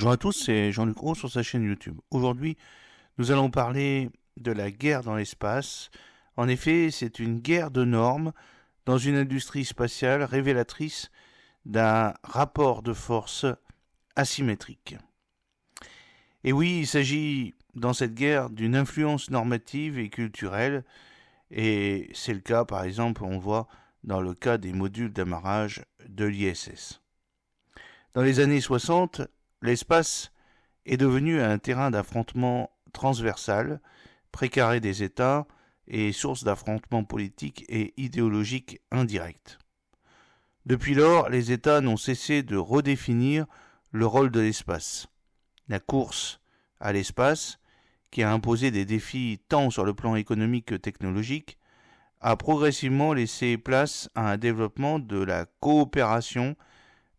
Bonjour à tous, c'est Jean-Luc Roux sur sa chaîne YouTube. Aujourd'hui, nous allons parler de la guerre dans l'espace. En effet, c'est une guerre de normes dans une industrie spatiale révélatrice d'un rapport de force asymétrique. Et oui, il s'agit dans cette guerre d'une influence normative et culturelle, et c'est le cas, par exemple, on voit dans le cas des modules d'amarrage de l'ISS. Dans les années 60, l'espace est devenu un terrain d'affrontement transversal, précaré des États et source d'affrontements politiques et idéologiques indirects. Depuis lors, les États n'ont cessé de redéfinir le rôle de l'espace. La course à l'espace, qui a imposé des défis tant sur le plan économique que technologique, a progressivement laissé place à un développement de la coopération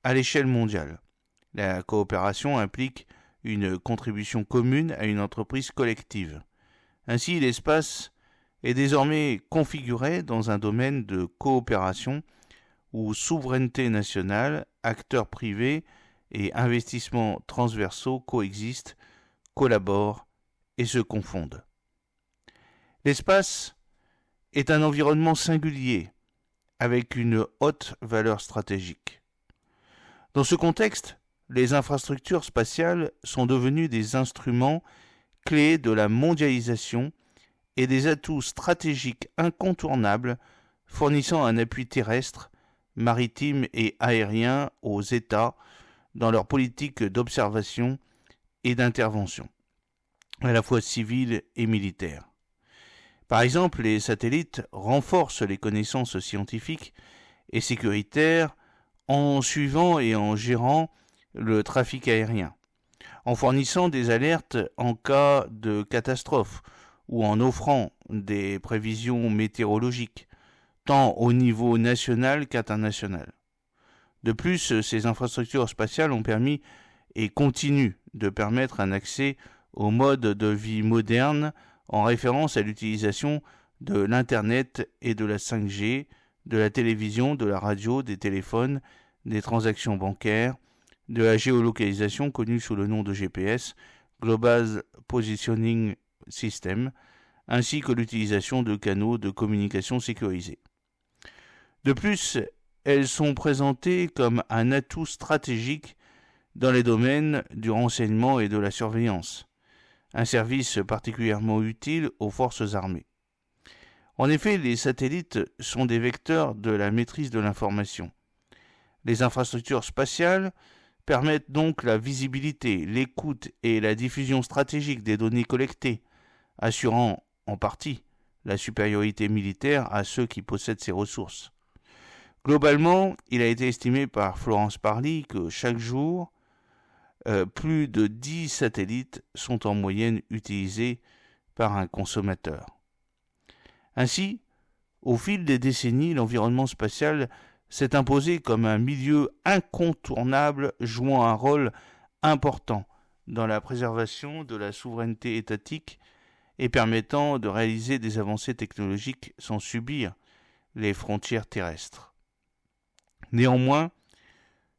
à l'échelle mondiale. La coopération implique une contribution commune à une entreprise collective. Ainsi, l'espace est désormais configuré dans un domaine de coopération où souveraineté nationale, acteurs privés et investissements transversaux coexistent, collaborent et se confondent. L'espace est un environnement singulier avec une haute valeur stratégique. Dans ce contexte, les infrastructures spatiales sont devenues des instruments clés de la mondialisation et des atouts stratégiques incontournables fournissant un appui terrestre, maritime et aérien aux États dans leur politique d'observation et d'intervention, à la fois civile et militaire. Par exemple, les satellites renforcent les connaissances scientifiques et sécuritaires en suivant et en gérant le trafic aérien, en fournissant des alertes en cas de catastrophe ou en offrant des prévisions météorologiques, tant au niveau national qu'international. De plus, ces infrastructures spatiales ont permis et continuent de permettre un accès aux modes de vie modernes en référence à l'utilisation de l'Internet et de la 5G, de la télévision, de la radio, des téléphones, des transactions bancaires, de la géolocalisation connue sous le nom de GPS, Global Positioning System, ainsi que l'utilisation de canaux de communication sécurisés. De plus, elles sont présentées comme un atout stratégique dans les domaines du renseignement et de la surveillance, un service particulièrement utile aux forces armées. En effet, les satellites sont des vecteurs de la maîtrise de l'information. Les infrastructures spatiales permettent donc la visibilité, l'écoute et la diffusion stratégique des données collectées, assurant en partie la supériorité militaire à ceux qui possèdent ces ressources. Globalement, il a été estimé par Florence Parly que chaque jour, plus de 10 satellites sont en moyenne utilisés par un consommateur. Ainsi, au fil des décennies, l'environnement spatial s'est imposé comme un milieu incontournable jouant un rôle important dans la préservation de la souveraineté étatique et permettant de réaliser des avancées technologiques sans subir les frontières terrestres. Néanmoins,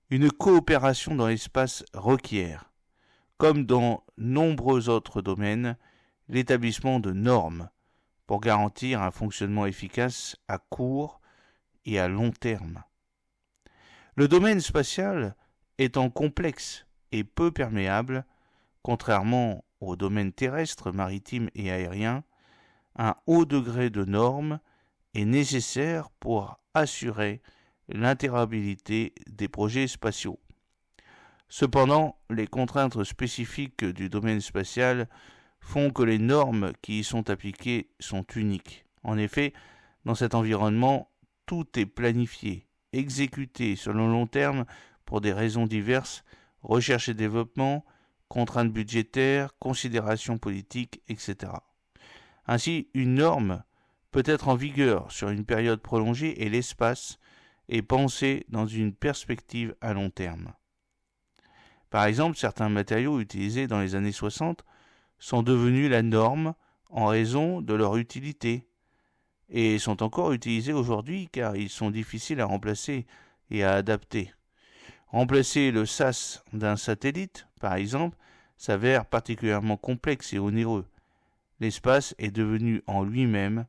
une coopération dans l'espace requiert, comme dans nombreux autres domaines, l'établissement de normes pour garantir un fonctionnement efficace à court et à long terme. Le domaine spatial étant complexe et peu perméable, contrairement au domaine terrestre, maritime et aérien, un haut degré de normes est nécessaire pour assurer l'interopérabilité des projets spatiaux. Cependant, les contraintes spécifiques du domaine spatial font que les normes qui y sont appliquées sont uniques. En effet, dans cet environnement, tout est planifié, exécuté sur le long terme pour des raisons diverses, recherche et développement, contraintes budgétaires, considérations politiques, etc. Ainsi, une norme peut être en vigueur sur une période prolongée et l'espace est pensé dans une perspective à long terme. Par exemple, certains matériaux utilisés dans les années 60 sont devenus la norme en raison de leur utilité et sont encore utilisés aujourd'hui car ils sont difficiles à remplacer et à adapter. Remplacer le SAS d'un satellite, par exemple, s'avère particulièrement complexe et onéreux. L'espace est devenu en lui-même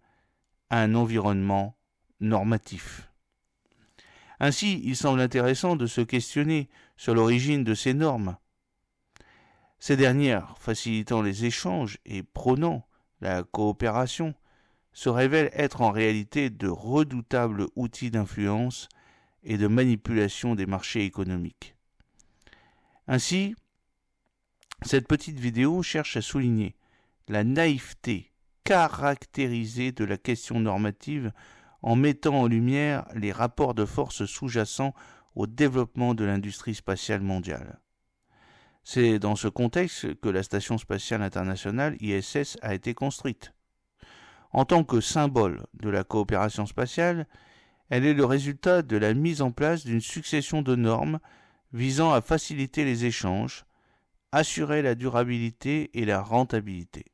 un environnement normatif. Ainsi, il semble intéressant de se questionner sur l'origine de ces normes. Ces dernières, facilitant les échanges et prônant la coopération, se révèlent être en réalité de redoutables outils d'influence et de manipulation des marchés économiques. Ainsi, cette petite vidéo cherche à souligner la naïveté caractérisée de la question normative en mettant en lumière les rapports de force sous-jacents au développement de l'industrie spatiale mondiale. C'est dans ce contexte que la Station spatiale internationale ISS a été construite. En tant que symbole de la coopération spatiale, elle est le résultat de la mise en place d'une succession de normes visant à faciliter les échanges, assurer la durabilité et la rentabilité.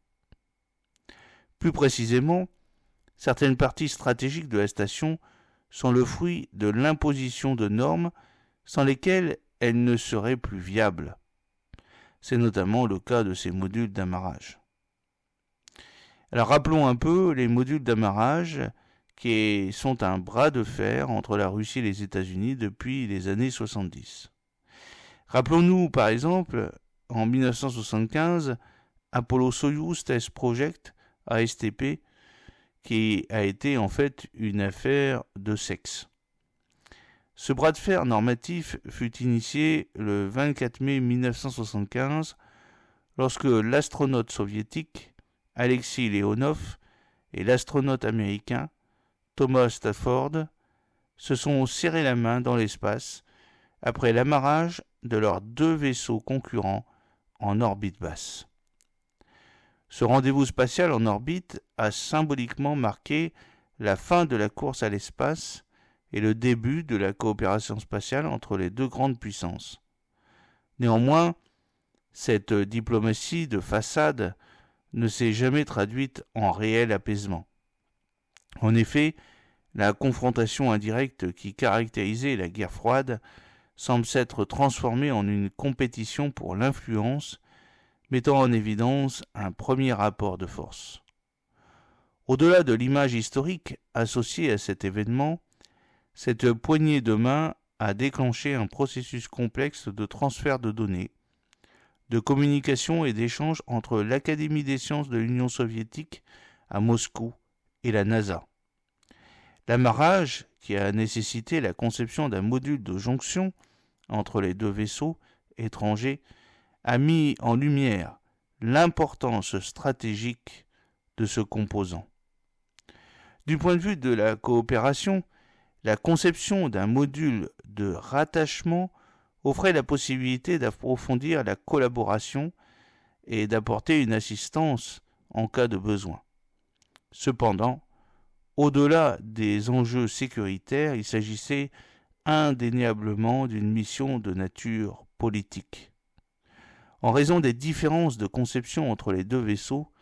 Plus précisément, certaines parties stratégiques de la station sont le fruit de l'imposition de normes sans lesquelles elle ne serait plus viable. C'est notamment le cas de ces modules d'amarrage. Alors rappelons un peu les modules d'amarrage qui sont un bras de fer entre la Russie et les États-Unis depuis les années 70. Rappelons-nous par exemple, en 1975, Apollo-Soyouz Test Project, ASTP, qui a été en fait une affaire de sexe. Ce bras de fer normatif fut initié le 24 mai 1975 lorsque l'astronaute soviétique Alexei Leonov et l'astronaute américain Thomas Stafford se sont serrés la main dans l'espace après l'amarrage de leurs deux vaisseaux concurrents en orbite basse. Ce rendez-vous spatial en orbite a symboliquement marqué la fin de la course à l'espace et le début de la coopération spatiale entre les deux grandes puissances. Néanmoins, cette diplomatie de façade ne s'est jamais traduite en réel apaisement. En effet, la confrontation indirecte qui caractérisait la guerre froide semble s'être transformée en une compétition pour l'influence, mettant en évidence un premier rapport de force. Au-delà de l'image historique associée à cet événement, cette poignée de main a déclenché un processus complexe de transfert de données, de communication et d'échange entre l'Académie des sciences de l'Union soviétique à Moscou et la NASA. L'amarrage, qui a nécessité la conception d'un module de jonction entre les deux vaisseaux étrangers, a mis en lumière l'importance stratégique de ce composant. Du point de vue de la coopération, la conception d'un module de rattachement offrait la possibilité d'approfondir la collaboration et d'apporter une assistance en cas de besoin. Cependant, au-delà des enjeux sécuritaires, il s'agissait indéniablement d'une mission de nature politique. En raison des différences de conception entre les deux vaisseaux,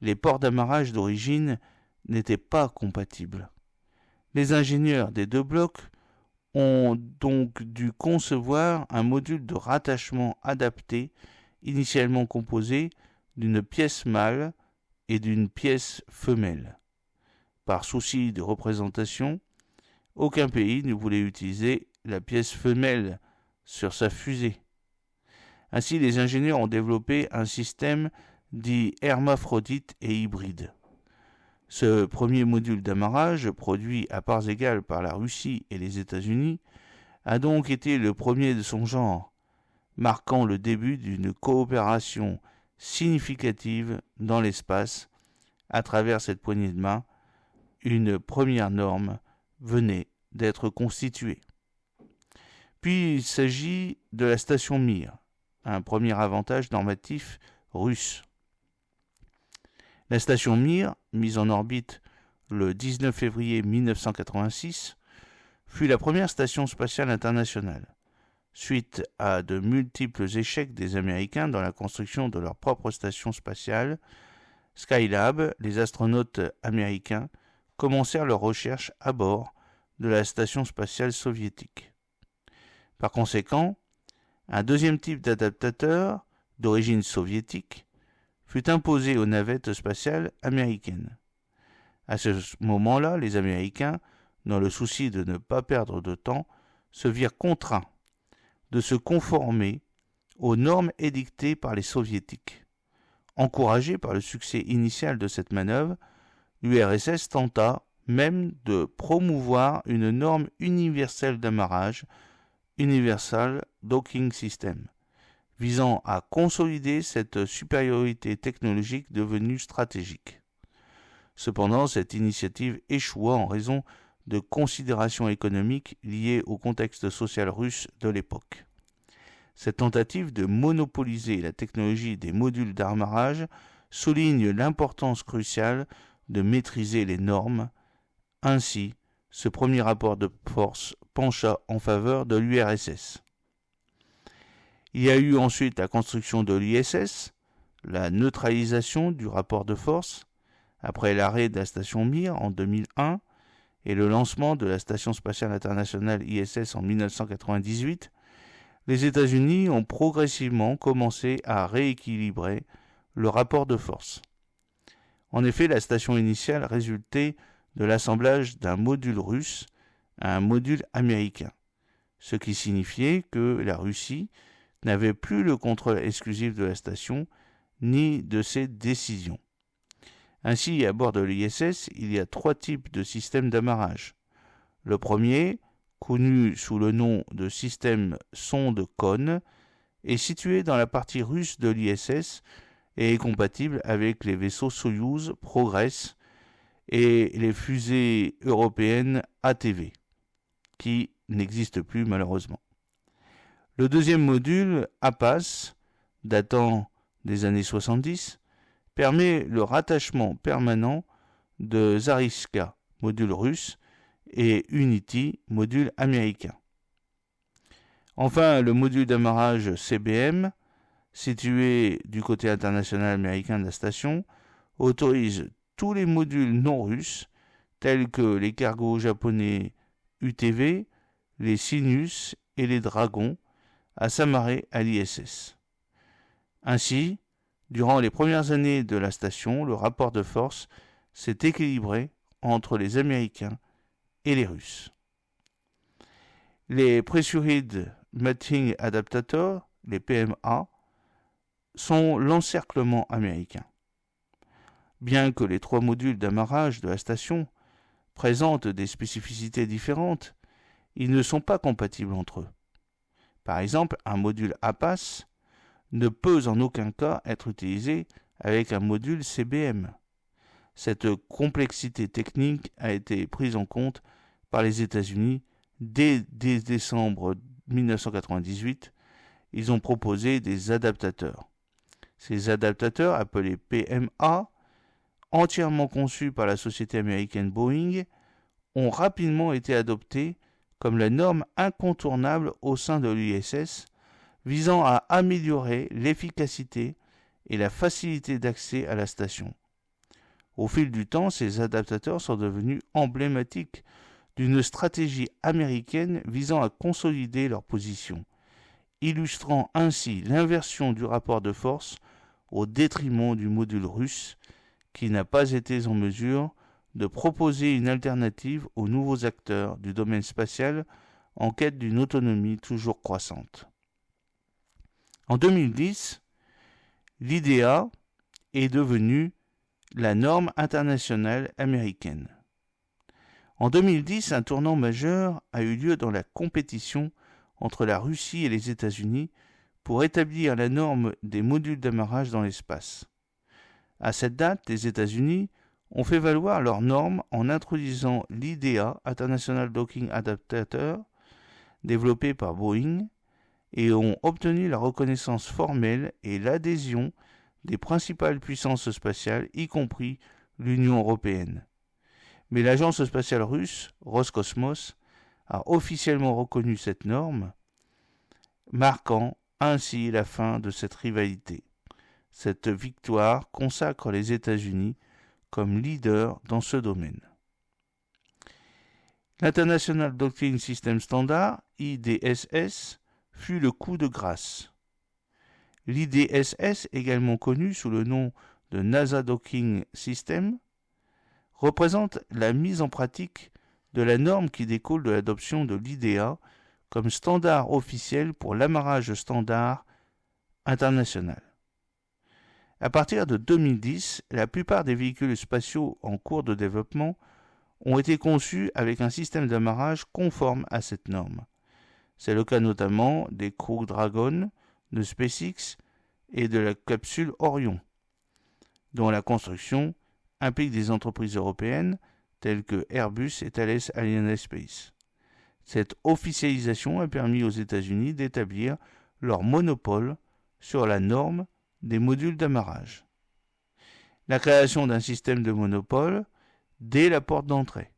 les ports d'amarrage d'origine n'étaient pas compatibles. Les ingénieurs des deux blocs ont donc dû concevoir un module de rattachement adapté, initialement composé d'une pièce mâle et d'une pièce femelle. Par souci de représentation, aucun pays ne voulait utiliser la pièce femelle sur sa fusée. Ainsi, les ingénieurs ont développé un système dit hermaphrodite et hybride. Ce premier module d'amarrage, produit à parts égales par la Russie et les États-Unis, a donc été le premier de son genre, marquant le début d'une coopération significative dans l'espace. À travers cette poignée de main, une première norme venait d'être constituée. Puis il s'agit de la station Mir, un premier avantage normatif russe. La station Mir, mise en orbite le 19 février 1986, fut la première station spatiale internationale. Suite à de multiples échecs des Américains dans la construction de leur propre station spatiale, Skylab, les astronautes américains, commencèrent leurs recherches à bord de la station spatiale soviétique. Par conséquent, un deuxième type d'adaptateur, d'origine soviétique, fut imposé aux navettes spatiales américaines. À ce moment-là, les Américains, dans le souci de ne pas perdre de temps, se virent contraints de se conformer aux normes édictées par les Soviétiques. Encouragé par le succès initial de cette manœuvre, l'URSS tenta même de promouvoir une norme universelle d'amarrage, Universal Docking System, visant à consolider cette supériorité technologique devenue stratégique. Cependant, cette initiative échoua en raison de considérations économiques liées au contexte social russe de l'époque. Cette tentative de monopoliser la technologie des modules d'amarrage souligne l'importance cruciale de maîtriser les normes. Ainsi, ce premier rapport de force pencha en faveur de l'URSS. Il y a eu ensuite la construction de l'ISS, la neutralisation du rapport de force, après l'arrêt de la station Mir en 2001 et le lancement de la Station spatiale internationale ISS en 1998, les États-Unis ont progressivement commencé à rééquilibrer le rapport de force. En effet, la station initiale résultait de l'assemblage d'un module russe à un module américain, ce qui signifiait que la Russie n'avait plus le contrôle exclusif de la station ni de ses décisions. Ainsi, à bord de l'ISS, il y a 3 types de systèmes d'amarrage. Le premier, connu sous le nom de système sonde-cône, est situé dans la partie russe de l'ISS et est compatible avec les vaisseaux Soyouz, Progress et les fusées européennes ATV, qui n'existent plus malheureusement. Le deuxième module, APAS, datant des années 70, permet le rattachement permanent de Zariska, module russe, et Unity, module américain. Enfin, le module d'amarrage CBM, situé du côté international américain de la station, autorise tous les modules non russes, tels que les cargos japonais UTV, les Sinus et les Dragons, à s'amarrer à l'ISS. Ainsi, durant les premières années de la station, le rapport de force s'est équilibré entre les Américains et les Russes. Les Pressurized Mating Adaptators, les PMA, sont l'encerclement américain. Bien que les 3 modules d'amarrage de la station présentent des spécificités différentes, ils ne sont pas compatibles entre eux. Par exemple, un module APAS ne peut en aucun cas être utilisé avec un module CBM. Cette complexité technique a été prise en compte par les États-Unis dès décembre 1998. Ils ont proposé des adaptateurs. Ces adaptateurs, appelés PMA, entièrement conçus par la société américaine Boeing, ont rapidement été adoptés comme la norme incontournable au sein de l'ISS, visant à améliorer l'efficacité et la facilité d'accès à la station. Au fil du temps, ces adaptateurs sont devenus emblématiques d'une stratégie américaine visant à consolider leur position, illustrant ainsi l'inversion du rapport de force au détriment du module russe, qui n'a pas été en mesure de proposer une alternative aux nouveaux acteurs du domaine spatial en quête d'une autonomie toujours croissante. En 2010, l'IDEA est devenue la norme internationale américaine. En 2010, un tournant majeur a eu lieu dans la compétition entre la Russie et les États-Unis pour établir la norme des modules d'amarrage dans l'espace. À cette date, les États-Unis ont fait valoir leurs normes en introduisant l'IDEA, International Docking Adaptator, développé par Boeing, et ont obtenu la reconnaissance formelle et l'adhésion des principales puissances spatiales, y compris l'Union européenne. Mais l'agence spatiale russe, Roscosmos, a officiellement reconnu cette norme, marquant ainsi la fin de cette rivalité. Cette victoire consacre les États-Unis comme leader dans ce domaine. L'International Docking System Standard, IDSS, fut le coup de grâce. L'IDSS, également connu sous le nom de NASA Docking System, représente la mise en pratique de la norme qui découle de l'adoption de l'IDEA comme standard officiel pour l'amarrage standard international. À partir de 2010, la plupart des véhicules spatiaux en cours de développement ont été conçus avec un système d'amarrage conforme à cette norme. C'est le cas notamment des Crew Dragon de SpaceX et de la capsule Orion, dont la construction implique des entreprises européennes telles que Airbus et Thales Alenia Space. Cette officialisation a permis aux États-Unis d'établir leur monopole sur la norme des modules d'amarrage. La création d'un système de monopole dès la porte d'entrée.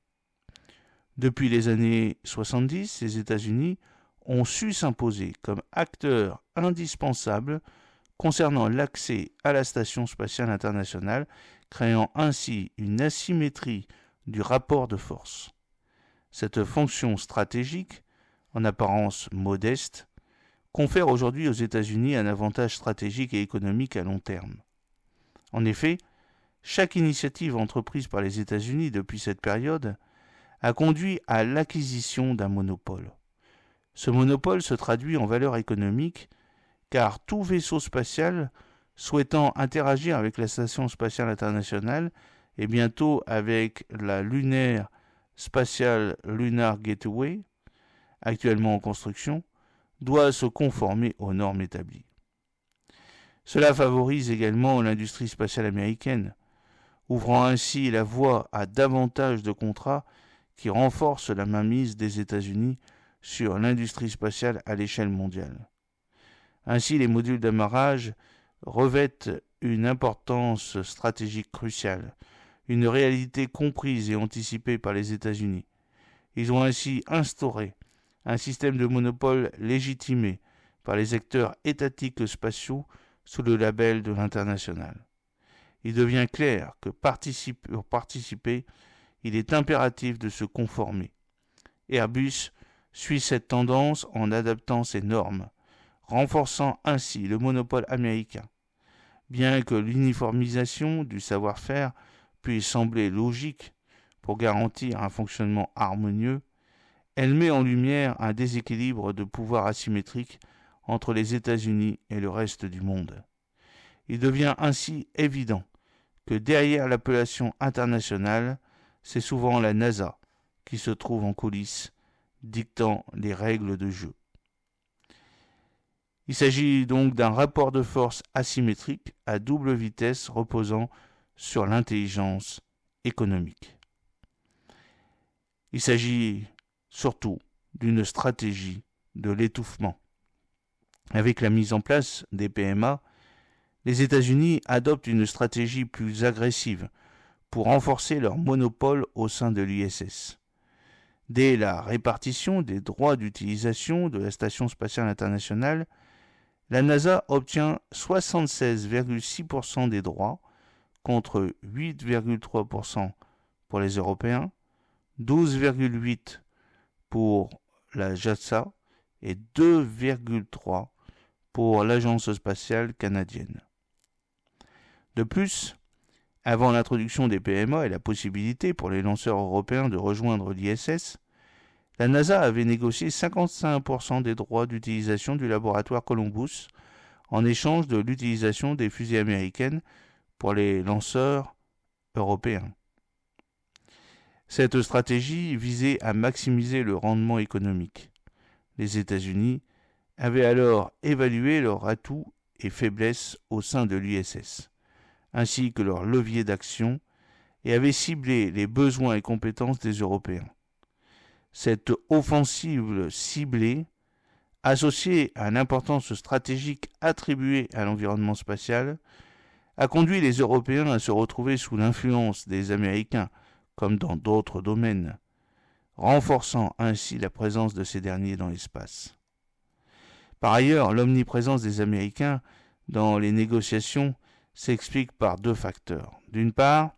Depuis les années 70, les États-Unis ont su s'imposer comme acteurs indispensables concernant l'accès à la Station spatiale internationale, créant ainsi une asymétrie du rapport de force. Cette fonction stratégique, en apparence modeste, confère aujourd'hui aux États-Unis un avantage stratégique et économique à long terme. En effet, chaque initiative entreprise par les États-Unis depuis cette période a conduit à l'acquisition d'un monopole. Ce monopole se traduit en valeur économique car tout vaisseau spatial souhaitant interagir avec la Station spatiale internationale et bientôt avec la Lunar Spatial Lunar Gateway, actuellement en construction, doit se conformer aux normes établies. Cela favorise également l'industrie spatiale américaine, ouvrant ainsi la voie à davantage de contrats qui renforcent la mainmise des États-Unis sur l'industrie spatiale à l'échelle mondiale. Ainsi, les modules d'amarrage revêtent une importance stratégique cruciale, une réalité comprise et anticipée par les États-Unis. Ils ont ainsi instauré un système de monopole légitimé par les acteurs étatiques spatiaux sous le label de l'international. Il devient clair que pour participer, il est impératif de se conformer. Airbus suit cette tendance en adaptant ses normes, renforçant ainsi le monopole américain. Bien que l'uniformisation du savoir-faire puisse sembler logique pour garantir un fonctionnement harmonieux, elle met en lumière un déséquilibre de pouvoir asymétrique entre les États-Unis et le reste du monde. Il devient ainsi évident que derrière l'appellation internationale, c'est souvent la NASA qui se trouve en coulisses, dictant les règles de jeu. Il s'agit donc d'un rapport de force asymétrique à double vitesse reposant sur l'intelligence économique. Il s'agit surtout d'une stratégie de l'étouffement. Avec la mise en place des PMA, les États-Unis adoptent une stratégie plus agressive pour renforcer leur monopole au sein de l'ISS. Dès la répartition des droits d'utilisation de la Station spatiale internationale, la NASA obtient 76,6% des droits contre 8,3% pour les Européens, 12,8% pour la JAXA et 2,3% pour l'Agence spatiale canadienne. De plus, avant l'introduction des PMA et la possibilité pour les lanceurs européens de rejoindre l'ISS, la NASA avait négocié 55% des droits d'utilisation du laboratoire Columbus en échange de l'utilisation des fusées américaines pour les lanceurs européens. Cette stratégie visait à maximiser le rendement économique. Les États-Unis avaient alors évalué leurs atouts et faiblesses au sein de l'ISS, ainsi que leurs leviers d'action, et avaient ciblé les besoins et compétences des Européens. Cette offensive ciblée, associée à l'importance stratégique attribuée à l'environnement spatial, a conduit les Européens à se retrouver sous l'influence des Américains, comme dans d'autres domaines, renforçant ainsi la présence de ces derniers dans l'espace. Par ailleurs, l'omniprésence des Américains dans les négociations s'explique par deux facteurs. D'une part,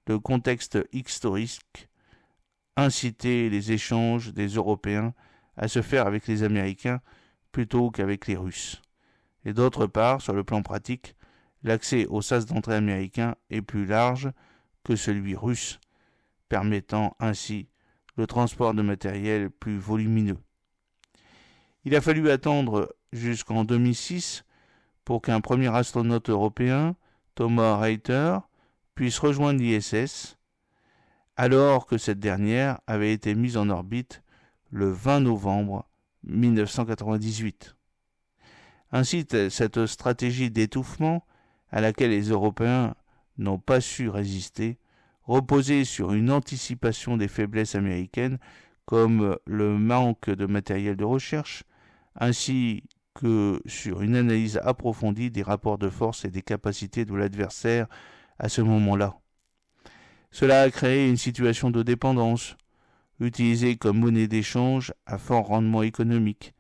le contexte historique inciter les échanges des Européens à se faire avec les Américains plutôt qu'avec les Russes. Et d'autre part, sur le plan pratique, l'accès au sas d'entrée américain est plus large que celui russe, permettant ainsi le transport de matériel plus volumineux. Il a fallu attendre jusqu'en 2006 pour qu'un premier astronaute européen, Thomas Reiter, puisse rejoindre l'ISS, alors que cette dernière avait été mise en orbite le 20 novembre 1998. Ainsi, cette stratégie d'étouffement à laquelle les Européens n'ont pas su résister reposait sur une anticipation des faiblesses américaines comme le manque de matériel de recherche, ainsi que sur une analyse approfondie des rapports de force et des capacités de l'adversaire à ce moment-là. Cela a créé une situation de dépendance, utilisée comme monnaie d'échange à fort rendement économique,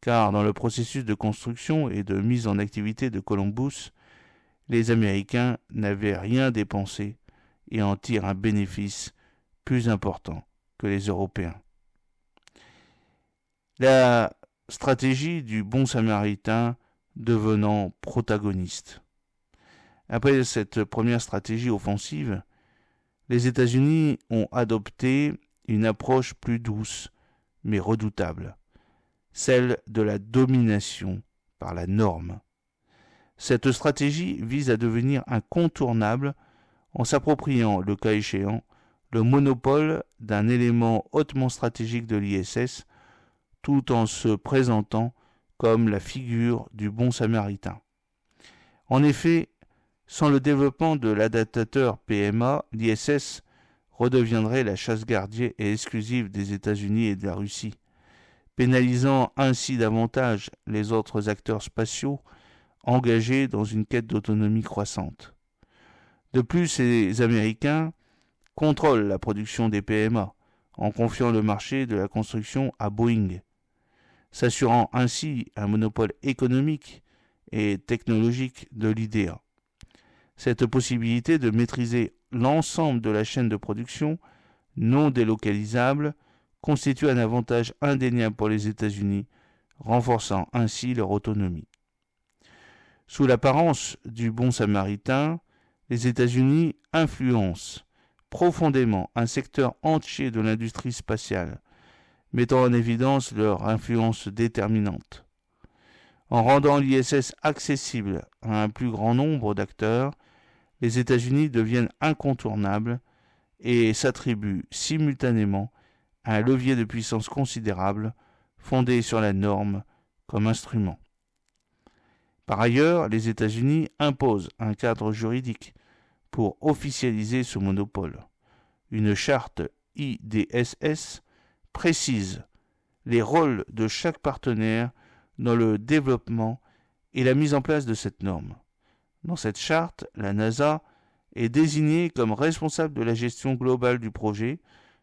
car dans le processus de construction et de mise en activité de Columbus, les Américains n'avaient rien dépensé et en tirent un bénéfice plus important que les Européens. La stratégie du bon samaritain devenant protagoniste. Après cette première stratégie offensive, les États-Unis ont adopté une approche plus douce mais redoutable, celle de la domination par la norme. Cette stratégie vise à devenir incontournable en s'appropriant, le cas échéant, le monopole d'un élément hautement stratégique de l'ISS, tout en se présentant comme la figure du bon samaritain. En effet, sans le développement de l'adaptateur PMA, l'ISS redeviendrait la chasse gardée et exclusive des États-Unis et de la Russie, pénalisant ainsi davantage les autres acteurs spatiaux engagés dans une quête d'autonomie croissante. De plus, les Américains contrôlent la production des PMA en confiant le marché de la construction à Boeing, s'assurant ainsi un monopole économique et technologique de l'IDEA. Cette possibilité de maîtriser l'ensemble de la chaîne de production non délocalisable constitue un avantage indéniable pour les États-Unis, renforçant ainsi leur autonomie. Sous l'apparence du bon samaritain, les États-Unis influencent profondément un secteur entier de l'industrie spatiale, mettant en évidence leur influence déterminante. En rendant l'ISS accessible à un plus grand nombre d'acteurs, les États-Unis deviennent incontournables et s'attribuent simultanément un levier de puissance considérable fondé sur la norme comme instrument. Par ailleurs, les États-Unis imposent un cadre juridique pour officialiser ce monopole. Une charte IDSS précise les rôles de chaque partenaire dans le développement et la mise en place de cette norme. Dans cette charte, la NASA est désignée comme responsable de la gestion globale du projet,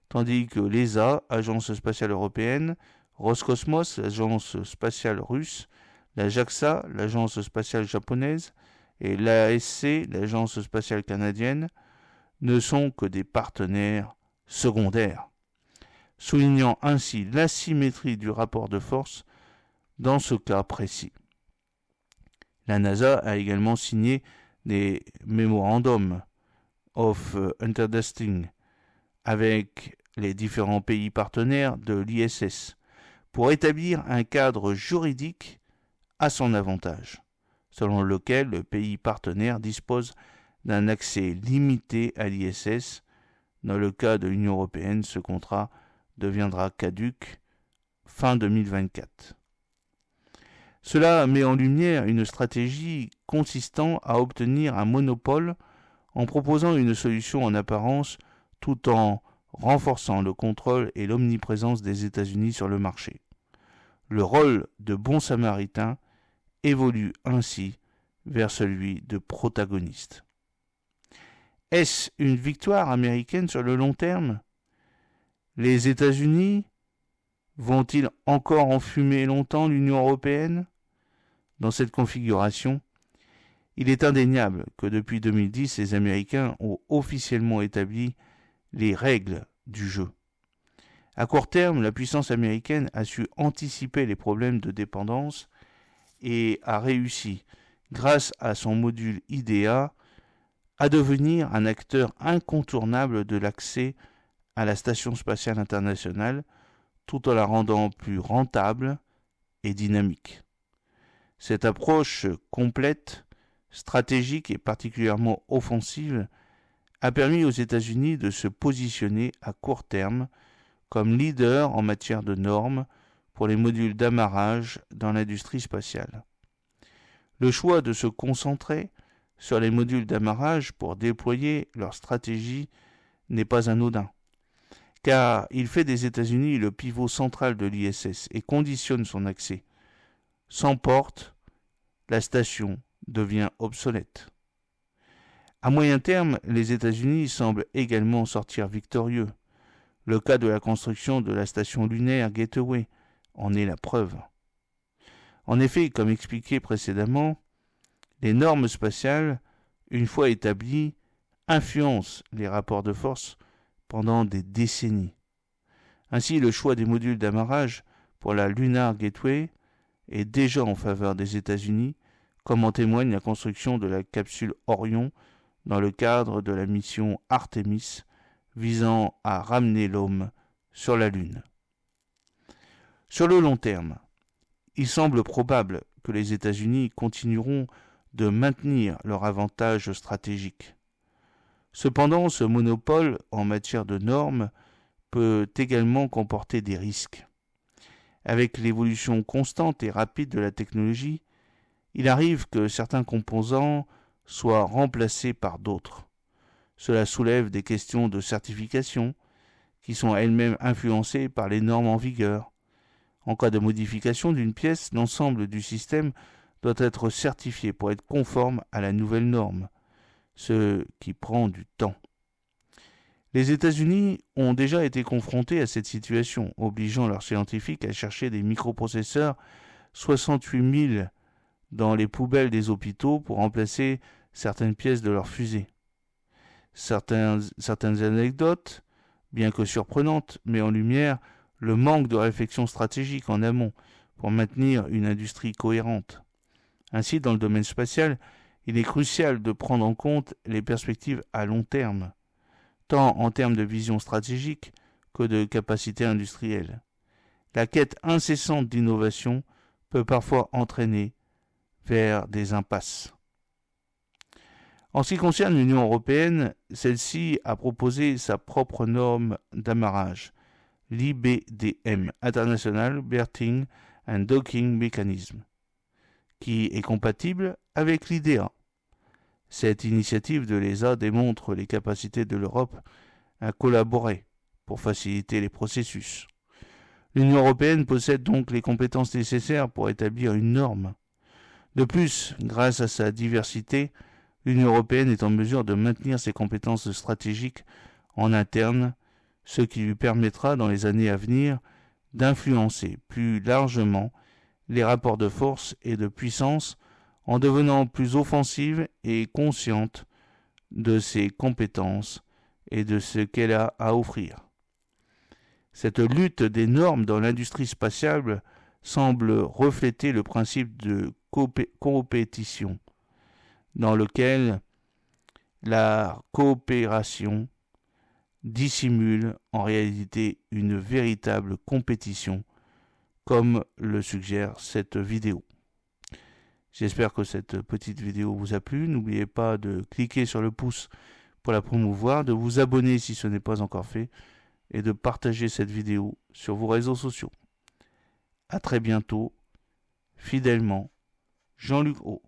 tandis que l'ESA, Agence spatiale européenne, Roscosmos, l'agence spatiale russe, la JAXA, l'agence spatiale japonaise, et l'ASC, l'agence spatiale canadienne, ne sont que des partenaires secondaires, soulignant ainsi l'asymétrie du rapport de force dans ce cas précis. La NASA a également signé des Memorandum of Understanding avec les différents pays partenaires de l'ISS pour établir un cadre juridique à son avantage, selon lequel le pays partenaire dispose d'un accès limité à l'ISS. Dans le cas de l'Union européenne, ce contrat deviendra caduc fin 2024. Cela met en lumière une stratégie consistant à obtenir un monopole en proposant une solution en apparence tout en renforçant le contrôle et l'omniprésence des États-Unis sur le marché. Le rôle de bon samaritain évolue ainsi vers celui de protagoniste. Est-ce une victoire américaine sur le long terme ? Les États-Unis vont-ils encore enfumer longtemps l'Union européenne ? Dans cette configuration, il est indéniable que depuis 2010, les Américains ont officiellement établi les règles du jeu. À court terme, la puissance américaine a su anticiper les problèmes de dépendance et a réussi, grâce à son module IDEA, à devenir un acteur incontournable de l'accès à la Station spatiale internationale, tout en la rendant plus rentable et dynamique. Cette approche complète, stratégique et particulièrement offensive a permis aux États-Unis de se positionner à court terme comme leader en matière de normes pour les modules d'amarrage dans l'industrie spatiale. Le choix de se concentrer sur les modules d'amarrage pour déployer leur stratégie n'est pas anodin, car il fait des États-Unis le pivot central de l'ISS et conditionne son accès. Sans porte, la station devient obsolète. À moyen terme, les États-Unis semblent également sortir victorieux. Le cas de la construction de la station lunaire Gateway en est la preuve. En effet, comme expliqué précédemment, les normes spatiales, une fois établies, influencent les rapports de force pendant des décennies. Ainsi, le choix des modules d'amarrage pour la Lunar Gateway est déjà en faveur des États-Unis, comme en témoigne la construction de la capsule Orion dans le cadre de la mission Artemis visant à ramener l'homme sur la Lune. Sur le long terme, il semble probable que les États-Unis continueront de maintenir leur avantage stratégique. Cependant, ce monopole en matière de normes peut également comporter des risques. Avec l'évolution constante et rapide de la technologie, il arrive que certains composants soient remplacés par d'autres. Cela soulève des questions de certification qui sont elles-mêmes influencées par les normes en vigueur. En cas de modification d'une pièce, l'ensemble du système doit être certifié pour être conforme à la nouvelle norme, ce qui prend du temps. Les États-Unis ont déjà été confrontés à cette situation, obligeant leurs scientifiques à chercher des microprocesseurs 68 000 dans les poubelles des hôpitaux pour remplacer certaines pièces de leurs fusées. Certaines anecdotes, bien que surprenantes, mettent en lumière le manque de réflexion stratégique en amont pour maintenir une industrie cohérente. Ainsi, dans le domaine spatial, il est crucial de prendre en compte les perspectives à long terme, tant en termes de vision stratégique que de capacité industrielle. La quête incessante d'innovation peut parfois entraîner vers des impasses. En ce qui concerne l'Union européenne, celle-ci a proposé sa propre norme d'amarrage, l'IBDM, International Berthing and Docking Mechanism, qui est compatible avec l'IDEA. Cette initiative de l'ESA démontre les capacités de l'Europe à collaborer pour faciliter les processus. L'Union européenne possède donc les compétences nécessaires pour établir une norme. De plus, grâce à sa diversité, l'Union européenne est en mesure de maintenir ses compétences stratégiques en interne, ce qui lui permettra dans les années à venir d'influencer plus largement les rapports de force et de puissance en devenant plus offensive et consciente de ses compétences et de ce qu'elle a à offrir. Cette lutte des normes dans l'industrie spatiale semble refléter le principe de compétition, dans lequel la coopération dissimule en réalité une véritable compétition, comme le suggère cette vidéo. J'espère que cette petite vidéo vous a plu. N'oubliez pas de cliquer sur le pouce pour la promouvoir, de vous abonner si ce n'est pas encore fait, et de partager cette vidéo sur vos réseaux sociaux. À très bientôt, fidèlement, Jean-Luc O.